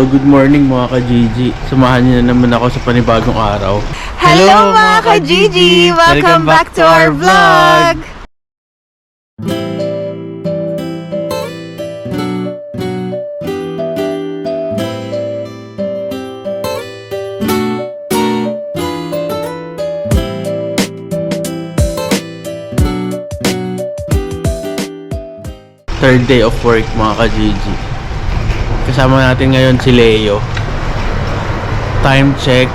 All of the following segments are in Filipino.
Good morning mga ka-Gigi. Samahan niyo na naman ako sa panibagong araw. Hello mga ka-Gigi! Welcome back to our vlog! Third day of work mga ka-Gigi. Kasama natin ngayon si Leo. Time check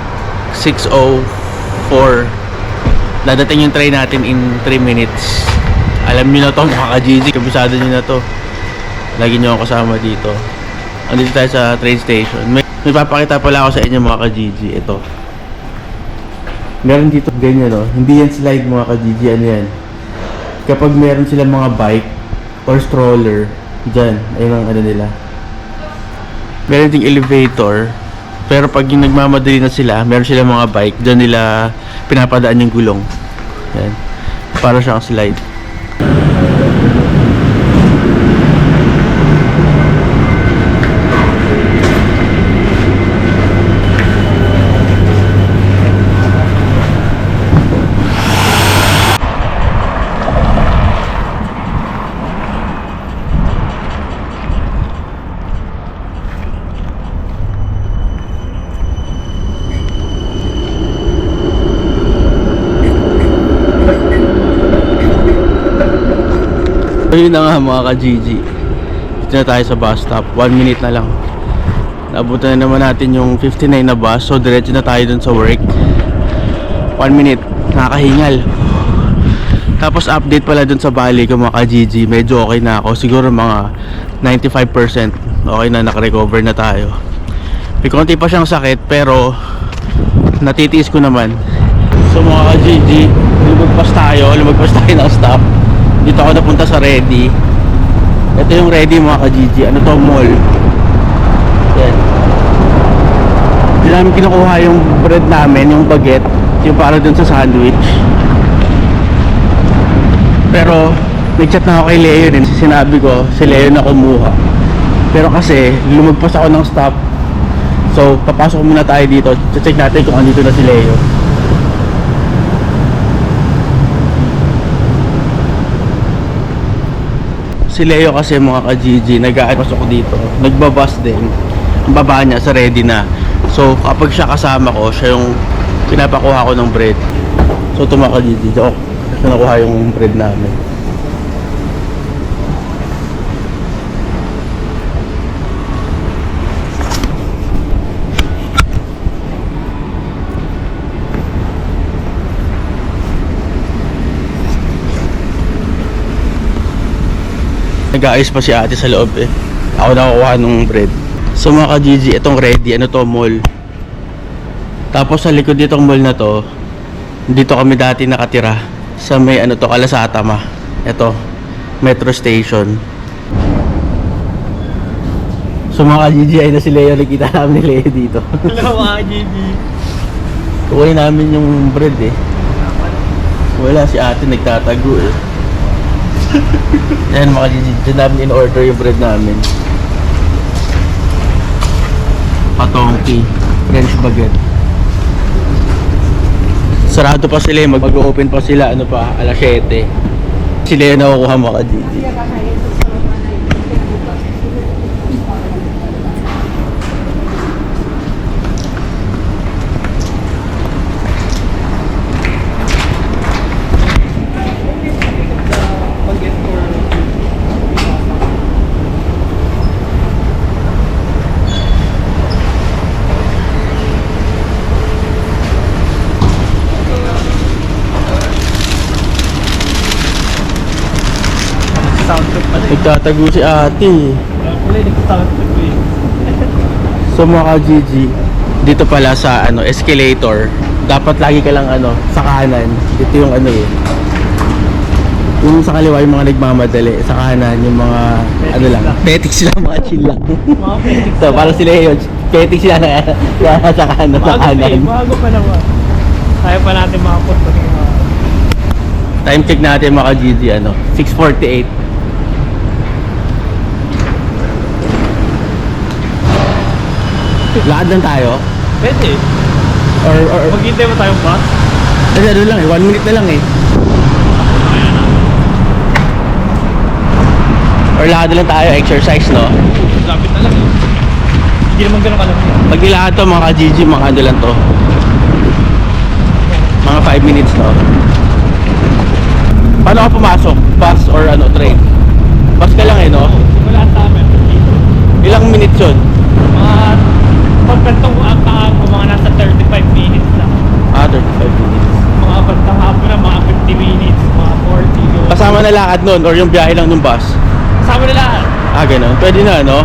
6:04. Dadating yung train natin in 3 minutes. Alam niyo na to mga ka-Gigi, kabisado niyo na to. Lagi niyo ako kasama dito. Andito tayo sa train station. May papakita pala ako sa inyo mga ka-Gigi. Ito. Meron dito ganyan no. Hindi yan slide mga ka-Gigi. Ano yan? Kapag meron silang mga bike or stroller, dyan. Ayun ang ano nila. Meron ding elevator. Pero pag yung nagmamadali na sila, meron silang mga bike, dyan nila pinapadaan yung gulong. Yan. Para siyang slide. Ayun na nga mga ka-Gigi. Dito na tayo sa bus stop. 1 minute na lang. Naabutan na naman natin yung 59 na bus. So diretso na tayo dun sa work. 1 minute. Nakakahingal. Tapos update pala dun sa bali ko mga ka-Gigi. Medyo okay na ako. Siguro mga 95% okay na, nakarecover na tayo. May konti pa siyang sakit pero natitiis ko naman. So mga ka-Gigi, lumagpas tayo ng stop. Dito ako napunta sa Ready. Ito yung Ready mga ka-Gigi. Ano to? Mall. Yan. Hindi namin kinukuha yung bread namin, yung baguette, yung para dun sa sandwich. Pero nag-chat na ako kay Leo din. Sinabi ko si Leo na kumuha. Pero kasi lumagpas ako ng stop. So papasok muna tayo dito. Check natin kung andito na si Leo. Si Leo kasi mga ka-Gigi, nag-aapasok dito, nagbabas din. Ang baba niya sa Ready na. So kapag siya kasama ko, siya yung pinapakuha ko ng bread. So ito mga ka-Gigi, siya nakuha yung bread namin. Nag-aayos pa si ate sa loob eh. Ako nakakuha ng bread. So mga ka-Gigi, itong Ready, ano to, mall. Tapos sa likod ditong mall na to, dito kami dati nakatira. Sa may ano to, Kalasatama. Ito, metro station. So mga ka-Gigi, ay na si Leo, nakita namin ni Leo dito. Hello mga ka-Gigi! Kukunin namin yung bread eh. Wala, si ate nagtatago eh. Ayan mga Gigi, dyan namin in-order yung bread namin. Patongki, French baguette. Sarado pa sila, mag-open pa sila, ano pa, alas 7. Sila yung nakukuha mga Gigi. Nagtatago si ate. So mga ka-Gigi, dito pala sa ano, escalator, dapat lagi ka lang ano, sa kanan. Dito yung ano eh. Yung sa kaliwa yung mga nagmamadali, sa kanan yung mga ano lang, petik sila, mga chill lang. So para sila yun, petik sila na sa kanan, sa kanan. Bago pa naman. Kaya pa natin makapunta. Time check natin mga ka-Gigi, ano, 6:48. Lakad lang tayo? Pwede. Or Maghintay mo tayong bus? ano lang eh, 1 minute na lang eh. Or lakad na lang tayo, exercise no? Lapit na lang eh. Hindi naman ganun kalaki. Pag nilakad to mga ka-GG, mga ano lang to. Mga 5 minutes no? Paano ka pumasok? Bus or ano, train? Bus ka lang eh no? Simulaan sa amin. Ilang minutes yun? Mga pagkantong ang mga nasa 35 minutes lang. 35 minutes. Mga pagkantong hapon na mga 50 minutes, mga 40. Yun. Kasama na lakad nun or yung biyahe lang ng bus? Kasama na lahat. Ganun. Pwede na, no?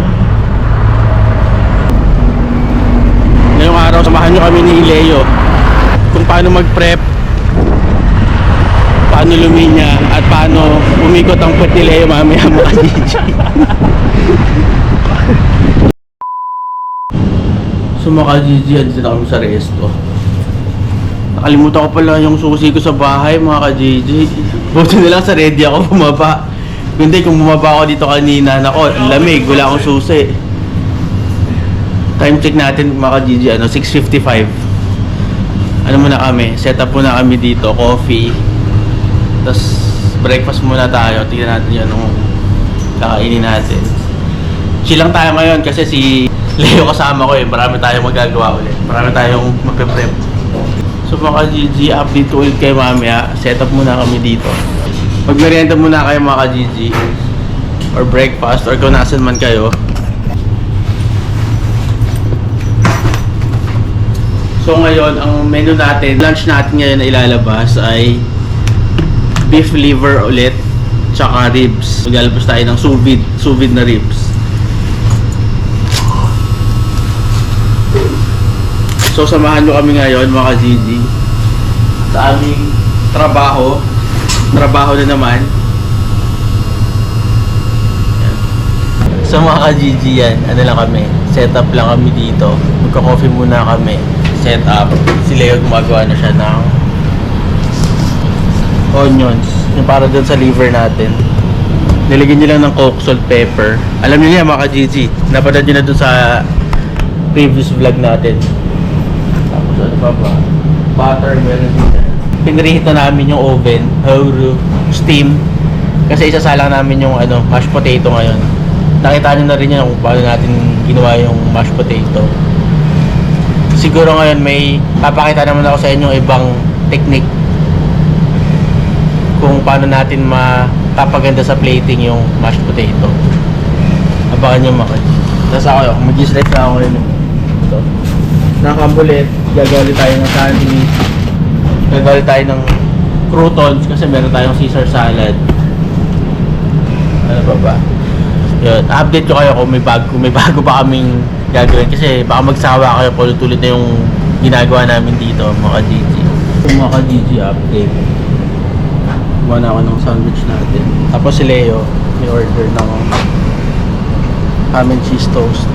Ngayong araw, samahan nyo kami ni Leo kung paano mag-prep, paano luminya, at paano umikot ang puwet ni Leo mamaya mga DJ. So mga GG, andito na kami sa resto. Nakalimutan ko pala yung susi ko sa bahay mga ka-GG. Buti na lang sa ready ako bumaba. Kundi kung bumaba ako dito kanina, nako, ang lamig, wala akong susi. Time check natin mga ka-GG, 6:55. Ano muna kami, set up muna kami dito, coffee. Tapos breakfast muna tayo, tignan natin yun nung kakainin natin. Chill lang tayo ngayon kasi si Leo kasama ko eh, marami tayong magagawa ulit. Marami tayong magpe-prep. So mga GG, update ko ulit kayo mamaya. Set up muna kami dito. Magmerienda muna kayo mga GG. Or breakfast, or kung nasan man kayo. So ngayon, ang menu natin, lunch natin ngayon na ilalabas ay beef liver ulit, tsaka ribs. Maglalabas tayo ng sous vide na ribs. So samahan nyo kami ngayon mga GG sa aming trabaho na naman. Yan. So mga GG yan, ano lang kami, set up lang kami dito, magka-coffee muna kami, set up. Si Leo gumagawa na siya ng onions, yung para dun sa liver natin. Nilagyan nyo lang ng coke, salt, pepper. Alam niyo yan mga GG, napanood nyo na dun sa previous vlog natin. Tapos ano pa ba? Butter, meron din yan. Pinrehit na namin yung oven, steam. Kasi isasalang namin yung mashed potato ngayon. Nakita nyo na rin yan kung paano natin ginawa yung mashed potato. Siguro ngayon may papakita naman ako sa inyo ibang technique kung paano natin mapapaganda sa plating yung mashed potato. Abangan nyo mga. Tapos ako, mag-slice na ako rin. Ito. Nakakambulit, gagawin tayo ng sandwich, gagawin tayo ng croutons kasi meron tayong Caesar salad. Ano pa ba? Yun, update ko kayo kung may bago pa kaming gagawin kasi baka magsawa kayo kung ulit na yung ginagawa namin dito mga GG. Mga GG update. Gumawa na ako ng sandwich natin. Tapos si Leo may order ng ham and cheese toast.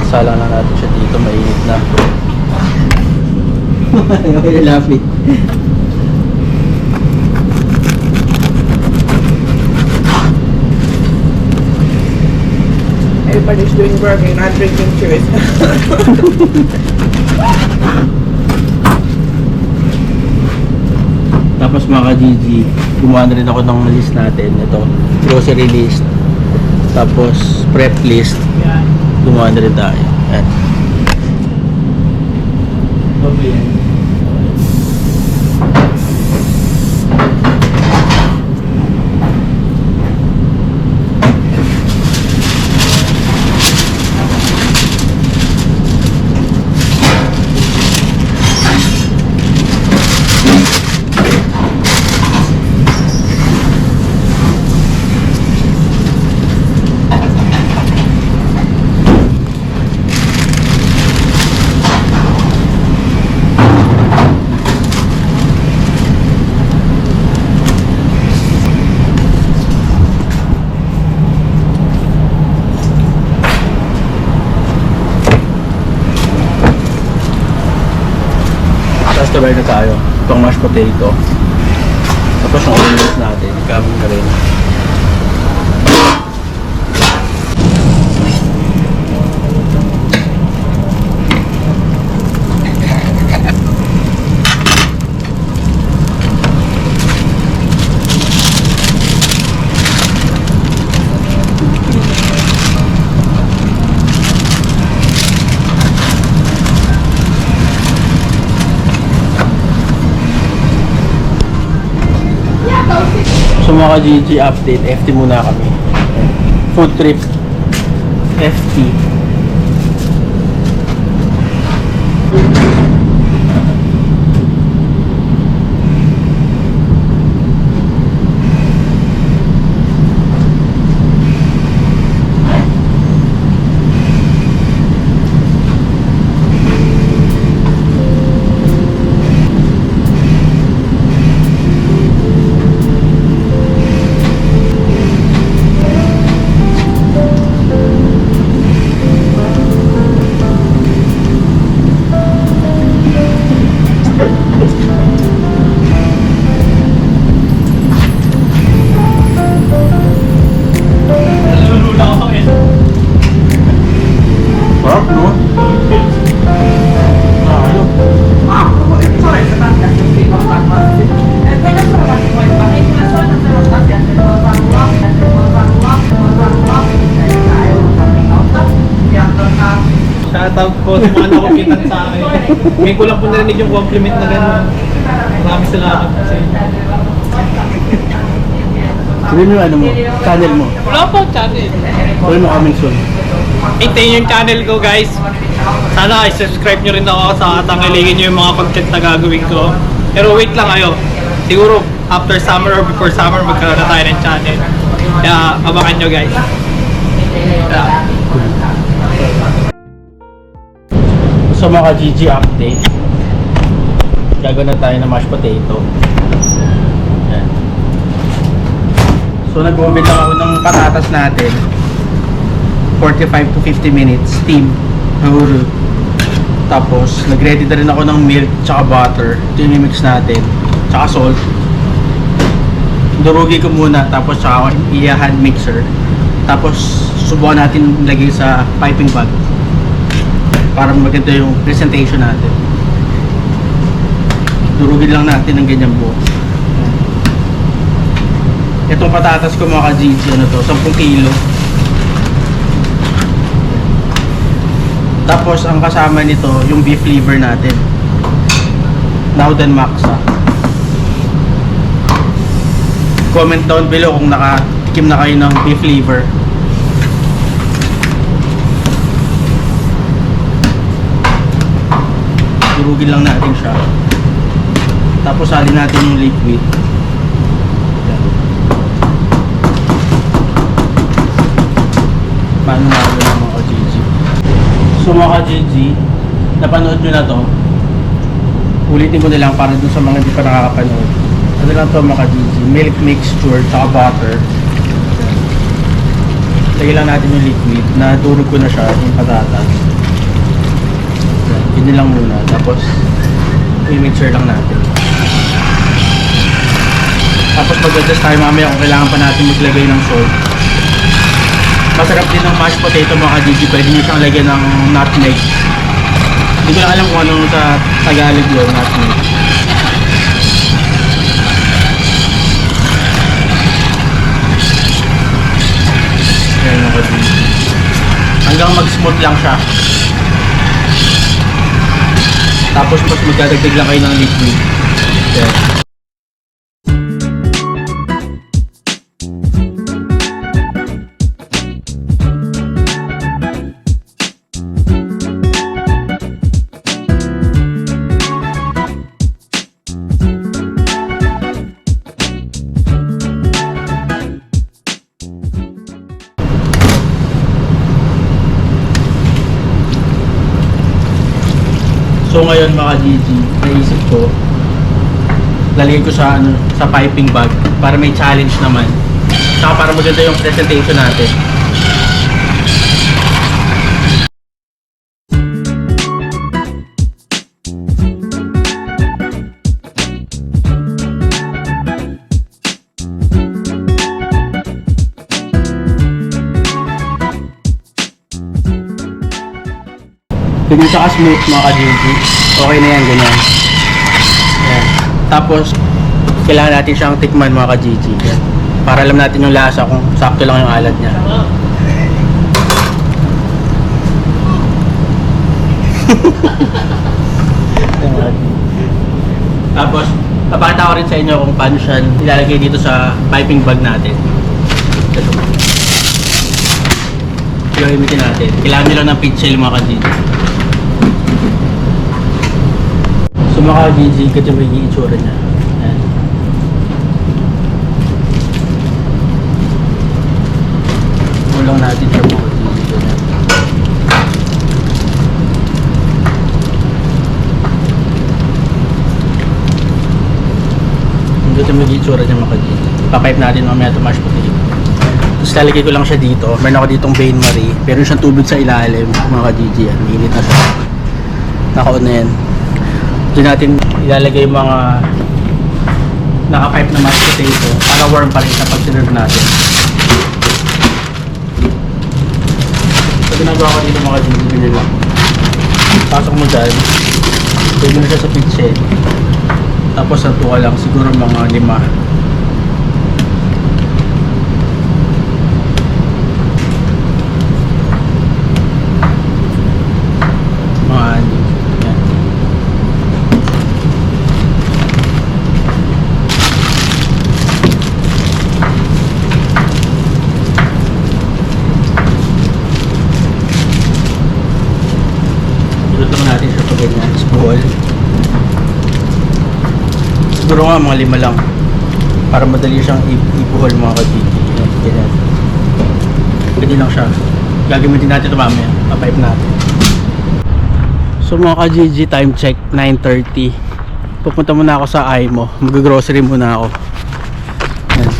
Salang lang natin siya dito, mainit na. You're laughing. Everybody's doing burger, not drinking cheers. Tapos mga GG, gumawa na rin ako ng list natin. Ito, grocery list. Tapos prep list. Gumawa na rin tayo. Yan. Okay. Sabay na tayo. Itong mashed potato. Tapos yung onions natin. Gawin na rin. So mga GG update, FT muna kami. Food trip FT. Nalulula ako eh. Sarap, no? Shoutout po sa mga nakupitan sa akin. Ngayon ko lang po narinig yung compliment na gano'n. Maraming salamat po sa inyo. Sabihin mo yung ano mo, channel mo. Wala po channel. Sabihin mo coming soon. Maintain yung channel ko guys. Sana i-subscribe nyo rin ako sa tanggalingin nyo yung mga content na gagawin ko. Pero wait lang kayo. Siguro after summer or before summer magkaroon na tayo ng channel. Kaya abangan nyo guys. Yeah. So mga GG update, gagawin na tayo ng mashed potato. Yan. So nag-oven lang ako ng patatas natin, 45 to 50 minutes steam. Huru. Tapos nag-ready na rin ako ng milk tsaka butter. Ito yung mix natin, tsaka salt. Durugi ko muna, tapos tsaka i-hand mixer. Tapos subukan natin lagay sa piping bag para maganda yung presentation natin. Durugin lang natin ng ganyan buo. Itong patatas ko mga ka-GG, ano to, 10 kilo. Tapos ang kasama nito, yung beef liver natin. Nauden Maxa. Comment down below kung nakatikim na kayo ng beef liver. Durugin lang natin siya. Tapos salin natin yung liquid. Yan. Paano nga yung mga ka-GG? So mga ka-GG, napanood nyo na to. Ulitin ko na lang para dun sa mga hindi pa nakakapanood. Ano lang to mga ka-GG? Milk mixture tsaka butter. Lagyan lang natin yung liquid. Nadurog ko na siya, yung patatas. Yun lang muna. Tapos, i-mixer lang natin. Tapos mag-adjust tayo mamaya kung kailangan pa natin maglagay ng salt. Masarap din ng mashed potato mga ka-GG. Pwede nyo siyang lagyan ng nutmeg. Hindi ko lang alam kung anong sa Tagalog yun, nutmeg. Ayan mga ka-GG. Hanggang mag-smooth lang siya. Tapos mas magdadagdag lang kayo ng liquid. Yan. So ngayon mga GG, naisip ko lalagay ko sa sa piping bag para may challenge naman. Saka para maganda yung presentation natin. Ganyan siya ka-smooth mga ka-GG. Okay na yan, ganyan. Yan. Tapos, kailangan natin siyang tikman mga ka-GG. Yan. Para alam natin yung lasa kung sakto lang yung alat niya. Tapos, Papakita ko rin sa inyo kung paano siya ilalagay dito sa piping bag natin. Ito. Gagamitin natin. Kailangan nyo lang ng pitchel mga ka-GG. So mga ka-GG, ito yung magiging itsura niya. Ayan. Kulang natin sa mga ka-GG. Ito yung magiging itsura niya mga ka-GG. Ipapipe natin mamaya ito mashed potato. Tapos lalagay ko lang siya dito. Meron ako ditong Bain Marie. Meron siyang tubig sa ilalim mga ka-GG. Mainit na siya. Naka-on na yan. Diyan natin ilalagay yung mga naka-pipe na mashed potato para warm pa rin sa pag-serve natin. So ginagawa ko dito mga ka-GG. Ganyan lang. Pasok mo dyan. Pwede mo siya sa pitched. Tapos natuwa lang siguro mga 5. Mga 6. Yan. Ilot naman natin siya pag ganyan. Spool. Siguro nga mga 5 lang para madali siyang ipuhol mga ka-GG. Ganyan. Ganyan lang siya. Gagamitin natin ito mamaya. Pa-pipe natin. So mga ka-GG, time check 9:30. Pupunta muna ako sa IMO. Mag-grocery muna ako. Yan.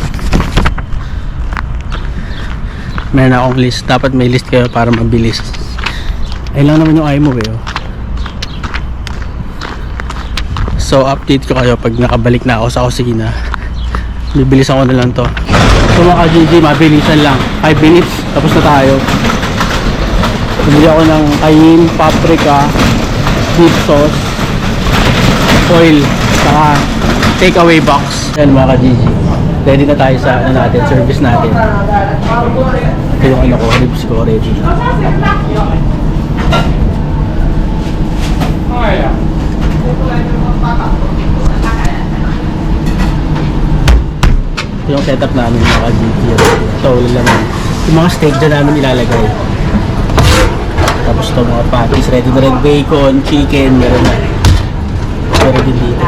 Meron akong list. Dapat may list kayo para mabilis. Ayun lang naman yung IMO eh. Oh. So update ko kayo pag nakabalik na ako sa kusina. Bibilis ako na lang to. So mga ka-GG, mabilisan lang 5 minutes, tapos na tayo. Bumili ako ng cayenne, paprika, beef sauce, oil, saka take away box. Yan mga ka-GG, ready na tayo sa ano natin, service natin. Ito yung ano ko, ribs ko ready. Ito yung setup namin mga ka-GG. Ito, wala naman. Yung mga steak dyan namin ilalagay. Tapos ito mga patties, ready na rin. Bacon, chicken, meron na. Meron din dito.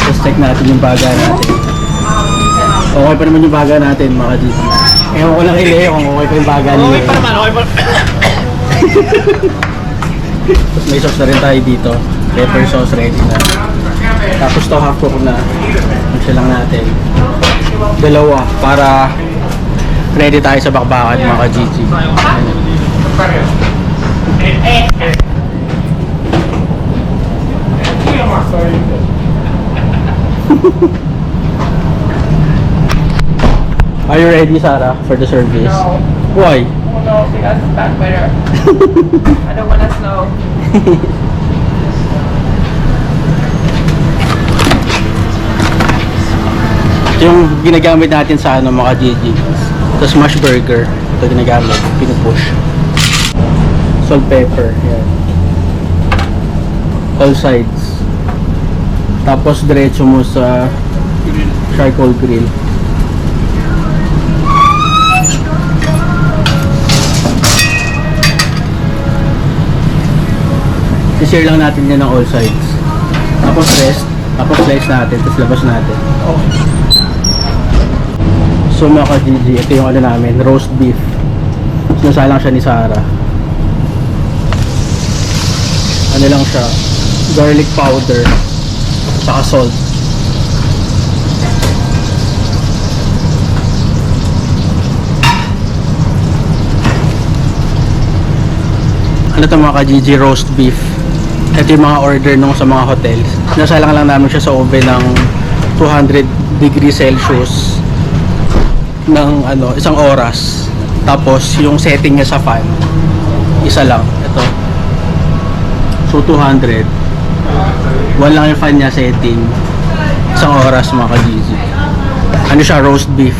Tapos check natin yung baga natin. Okay pa naman yung baga natin mga ka-GG. Ewan ko lang kay Leo kung okay pa yung baga niya. Okay pa naman, okay pa. Tapos may sauce na rin tayo dito. Pepper sauce ready na. Tapos to half cook na. Magsya lang natin. 2 para ready tayo sa bakbakan mga ka-GG. Are you ready, Sarah, for the service? No. Why? Oh no, because it's bad weather. I don't wanna snow. Ito yung ginagamit natin sa ano mga GG. Ito smash burger. Ito ginagamit, pinupush. Salt, pepper, yan. All sides. Tapos diretso mo sa charcoal grill. I-share lang natin yan ng all sides. Tapos rest. Tapos slice natin. Tapos labas natin. Oh. So mga ka-GG, ito yung ano namin, roast beef. Sinasalang siya ni Sarah. Ano lang siya, garlic powder, saka salt. Ano to mga ka-GG, roast beef. Ito yung mga order nung sa mga hotels. Sinasalang lang namin siya sa oven ng 200 degrees Celsius ng ano, 1 oras. Tapos yung setting niya sa fan, isa lang, ito. So 200. 1 lang yung fan niya setting. 1 oras mga ka-GG. Ano siya, roast beef.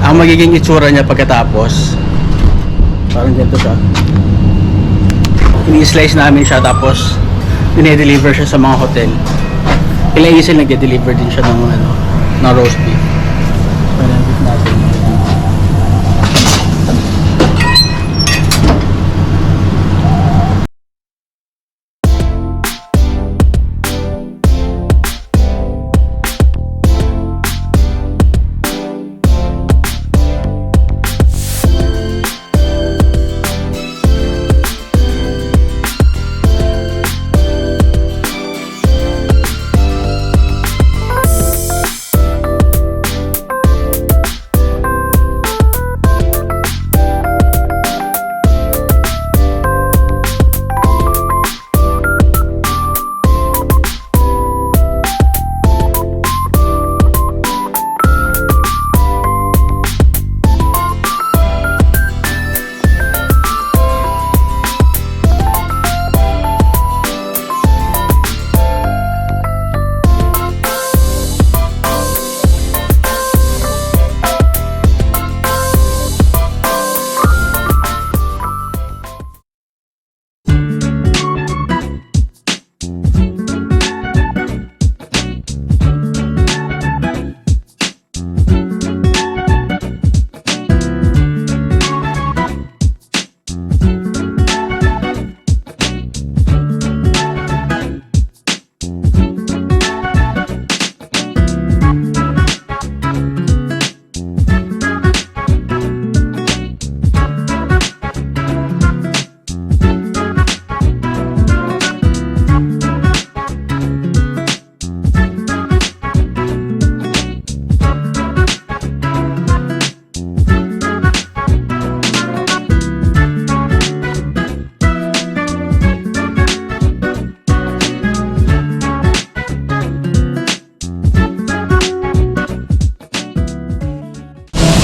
Ang magiging itsura niya pagkatapos, parang ganito siya. Ini-slice namin siya, tapos dinedeliver siya sa mga hotel. Kila Isel nagde-deliver din siya ng ng roast beef. So, nandit natin.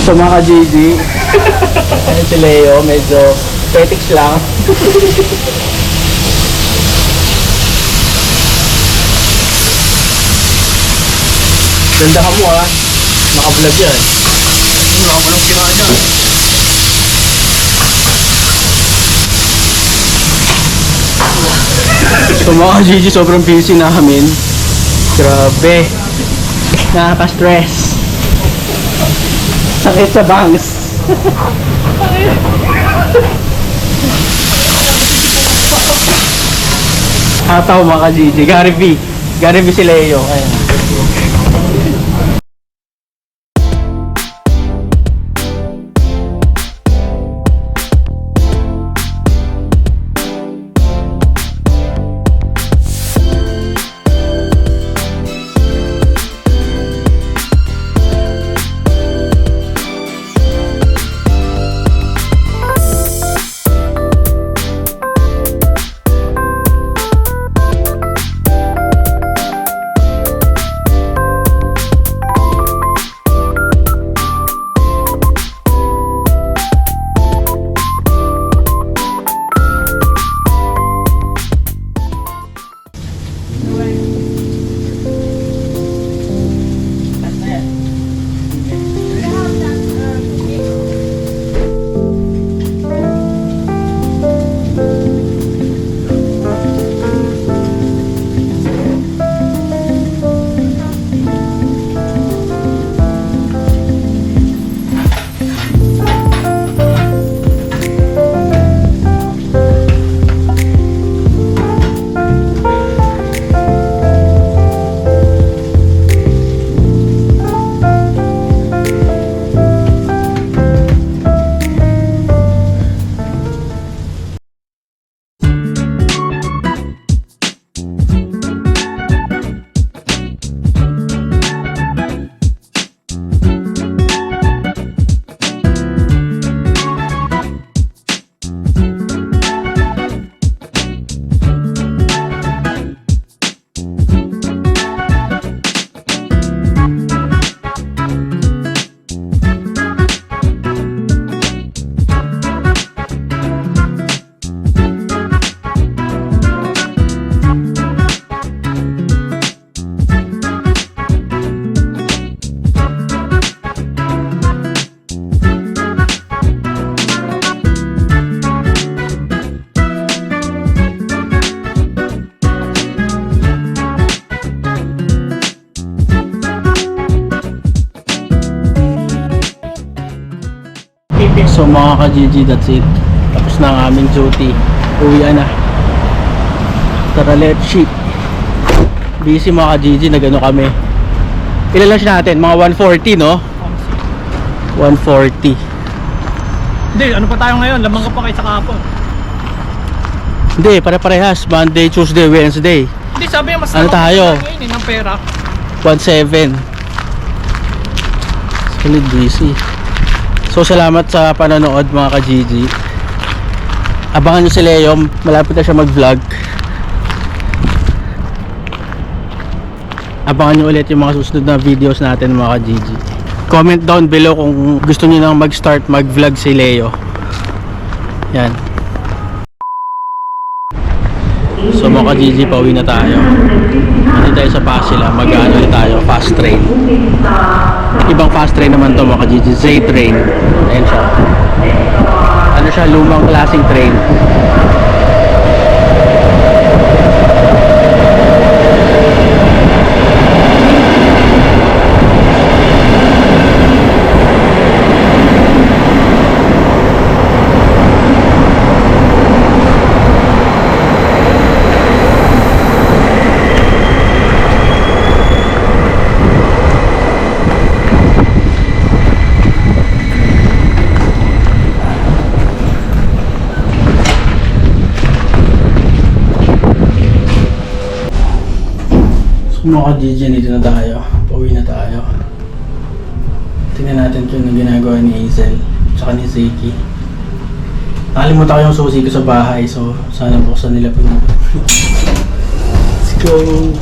So mga ka-GG, ayun si Leo, medyo petics lang. Ganda ka mo naka-vlog yan. Wala ko lang kinain yan. So mga ka-GG, sobrang busy namin. Grabe, nakaka-stress. Sakit sa bangs. Ataw mga ka-GG, Gary V. Gary V si Leo. Ayan. mga ka-Gigi, that's it. Tapos na ang aming duty. Uwian na. Tara, let's ship. Busy mga ka-Gigi, nagano kami. Ilan lang natin? Mga 140, no? 140. Hindi, ano pa tayo ngayon? Lamang ka pa kayo sa kahapon. Hindi, pare-parehas. Monday, Tuesday, Wednesday. Hindi, sabi niya mas Ano lamang tayo? pa ngayon ng pera. 1.7. Solid busy. So salamat sa panonood mga ka-Gigi. Abangan nyo si Leo, malapit na siya mag-vlog. Abangan nyo ulit yung mga susunod na videos natin mga ka-Gigi. Comment down below kung gusto nyo nang mag-start mag-vlog si Leo. Yan. So mga ka-Gigi, pauwi na tayo. Hindi tayo sa Pasila, mag-ano tayo, fast train. Ibang fast train naman to mga ka-Gigi, Z-Train. Ayan siya. Ano siya, lumang klaseng train. Mga ka-Gigi, dito na tayo. Pauwi na tayo. Tingnan natin kung ano ginagawa ni Hazel tsaka ni Zeki. Nakalimutan ko yung susi ko sa bahay, so sana buksan nila po. Let's go!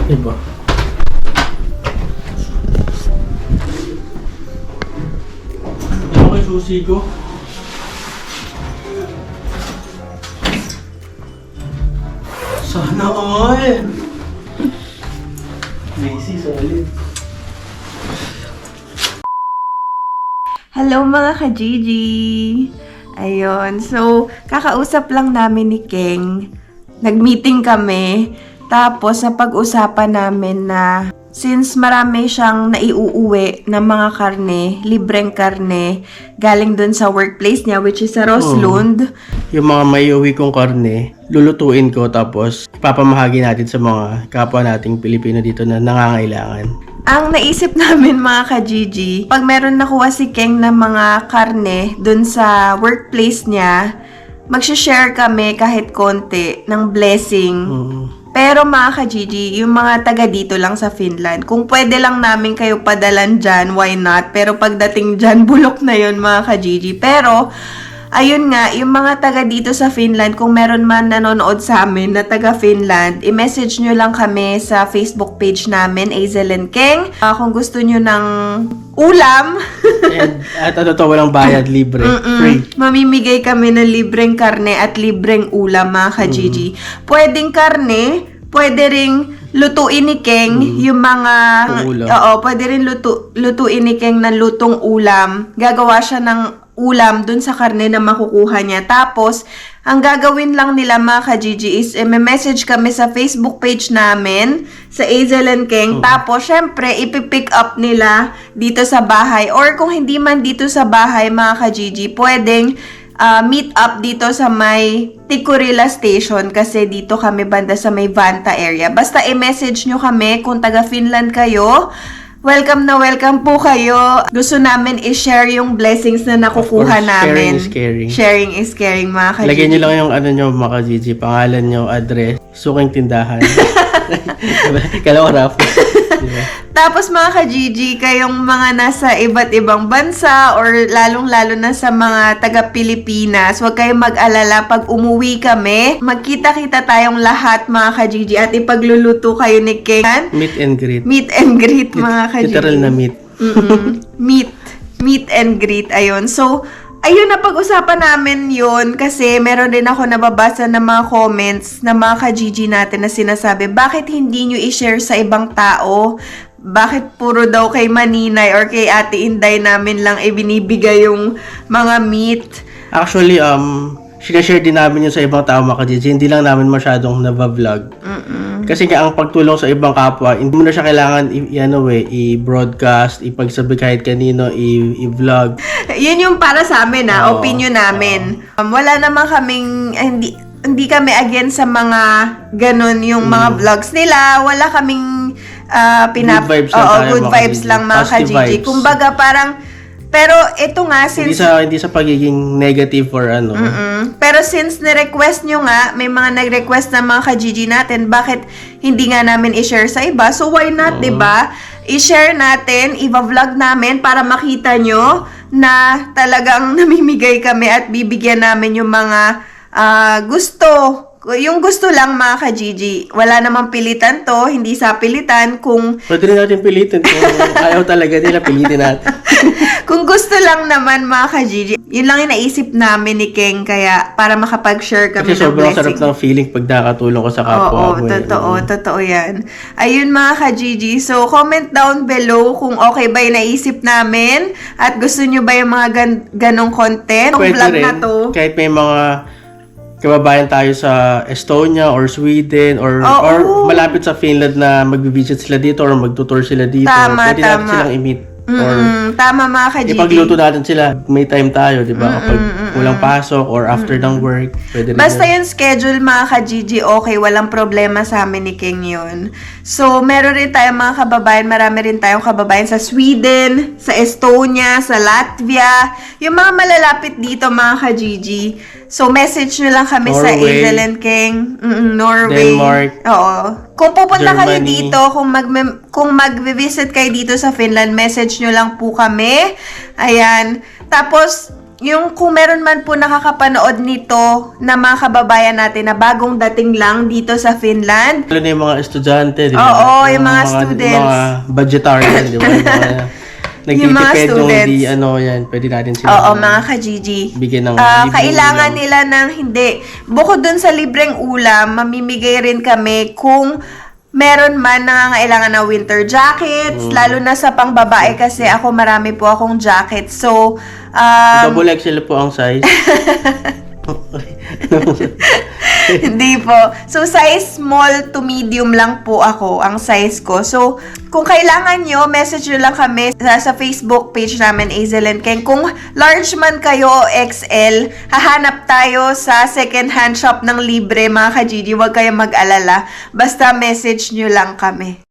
Diba? Ano kay susi ko? Sana all! Busy, solid. Hello mga ka-Gigi! Ayun, so kakausap lang namin ni Keng. Nag-meeting kami. Tapos sa pag-usapan namin na since marami siyang naiuuwi ng mga karne, libreng karne, galing dun sa workplace niya which is sa Roslund. Yung mga may uwi kong karne, lulutuin ko tapos ipapamahagi natin sa mga kapwa nating Pilipino dito na nangangailangan. Ang naisip namin mga ka-Gigi, pag meron nakuha si Keng ng mga karne dun sa workplace niya, mag-share kami kahit konti ng blessing. Pero mga ka-Gigi, yung mga taga dito lang sa Finland, kung pwede lang namin kayo padalan dyan, why not? Pero pagdating dyan, bulok na yun mga ka-Gigi. Pero, ayun nga, yung mga taga dito sa Finland, kung meron man nanonood sa amin na taga Finland, i-message nyo lang kami sa Facebook page namin, Hazel and Keng. Kung gusto nyo ng ulam, At ano to, walang bayad, libre, free. mamimigay kami ng libreng karne at libreng ulam mga ka-Gigi. Pwedeng karne, pwede ring lutuin ni Keng yung mga Ulam. oo, pwede rin lutuin ni Keng ng lutong ulam. Gagawa siya ng ulam dun sa karne na makukuha niya. Tapos, ang gagawin lang nila mga ka-Gigi is message kami sa Facebook page namin, sa Hazel and Keng. Tapos, syempre, ipipick up nila dito sa bahay. Or kung hindi man dito sa bahay mga ka-Gigi, pwedeng meet up dito sa may Tikurila Station kasi dito kami banda sa may Vanta area. Basta i-message nyo kami kung taga Finland kayo. Welcome na welcome po kayo. Gusto namin i-share yung blessings na nakukuha Of course, namin. sharing is caring. Sharing is caring mga ka-Gigi. Lagyan nyo lang yung ano nyo mga ka-Gigi, pangalan nyo, address, suking tindahan. Kala ko rap. Diba? Tapos mga ka-Gigi, kayong mga nasa iba't ibang bansa or lalong-lalo na sa mga taga-Pilipinas, huwag kayong mag-alala pag umuwi kami. Magkita-kita tayong lahat mga ka-Gigi at ipagluluto kayo ni Keng. Meet and greet. Meet and greet mga ka-Gigi. Literal na meet. Meet. meet and greet. Ayun. So, ayun, napag-usapan namin yun kasi meron din ako nababasa ng mga comments ng mga ka-Gigi natin na sinasabi, bakit hindi nyo i-share sa ibang tao? Bakit puro daw kay Maninay or kay Ate Inday namin lang ibinibigay yung mga meat? Actually, sinashare din namin yun sa ibang tao, mga ka-Gigi. Hindi lang namin masyadong nabavlog. Kasi nga, ang pagtulong sa ibang kapwa, hindi mo na siya kailangan i-broadcast, ipagsabi kahit kanino, i-vlog. Yun yung para sa amin, opinion namin. Wala naman kaming, hindi kami against sa mga ganun, yung mga vlogs nila. Wala kaming Good vibes lang tayo, good mga vibes ka-Gigi. lang, mga Positive ka-Gigi. vibes. Kumbaga parang, pero ito nga, since Hindi sa pagiging negative or ano. pero since ni-request nyo nga, may mga nag-request na mga ka-Gigi natin, bakit hindi nga namin i-share sa iba? So why not, 'di ba? I-share natin, i-vlog namin para makita nyo na talagang namimigay kami at bibigyan namin yung mga gusto. Yung gusto lang, mga ka-Gigi. Wala namang pilitan to, hindi sa pilitan. Kung Pwede rin natin pilitin. Kung ayaw talaga nila, pilitin natin. kung gusto lang naman, mga ka-Gigi, yun lang yung naisip namin ni Keng, kaya para makapag-share kami Kasi ng sobrang blessing. sarap ng feeling pag nakatulong ko sa kapwa Oo, mo. totoo yan. Ayun, mga ka-Gigi. So, comment down below kung okay ba yung naisip namin at gusto nyo ba yung mga ganong content. Yung Pwede vlog rin, na to. kahit may mga kababayan tayo sa Estonia or Sweden or malapit sa Finland na magbi-visit sila dito or magtutour sila dito. Pwede natin silang i-meet. Or Tama, mga ka-Gigi. ipagluto natin sila. May time tayo, di ba? Kapag walang pasok or after ng work, pwede rin. Basta yung schedule, mga ka-Gigi, okay, walang problema sa amin ni King yun. So, meron rin tayong mga kababayan, marami rin tayong kababayan sa Sweden, sa Estonia, sa Latvia, yung mga malalapit dito, mga ka-Gigi. So, message nyo lang kami sa Norway. Hazel and King, Norway. Denmark. Oo. Kung pupunta kayo Germany. dito, kung mag-visit kayo dito sa Finland, message nyo lang po kami. Ayan. Tapos, kung meron man po nakakapanood nito na mga kababayan natin na bagong dating lang dito sa Finland. Lalo na yung mga estudyante, di ba? Oo, yung mga students. Mga budgetarian, di ba? Yung mga Yung mga nagtitipid students. yan, pwede natin sila. Oo, mga ka-Gigi. Bigyan ng libreng Kailangan ulam. nila ng hindi. Bukod dun sa libreng ulam, mamimigay rin kami kung meron man nangangailangan ng winter jackets, lalo na sa pangbabae kasi ako marami po akong jackets. So, Double XL po ang size. hindi po. So, size small to medium lang po ako, ang size ko. So, kung kailangan nyo, message nyo lang kami sa Facebook page namin, Hazel and Ken. Kung large man kayo o XL, hahanap tayo sa second hand shop ng libre, mga ka-Gigi. Huwag kayong mag-alala. Basta message nyo lang kami.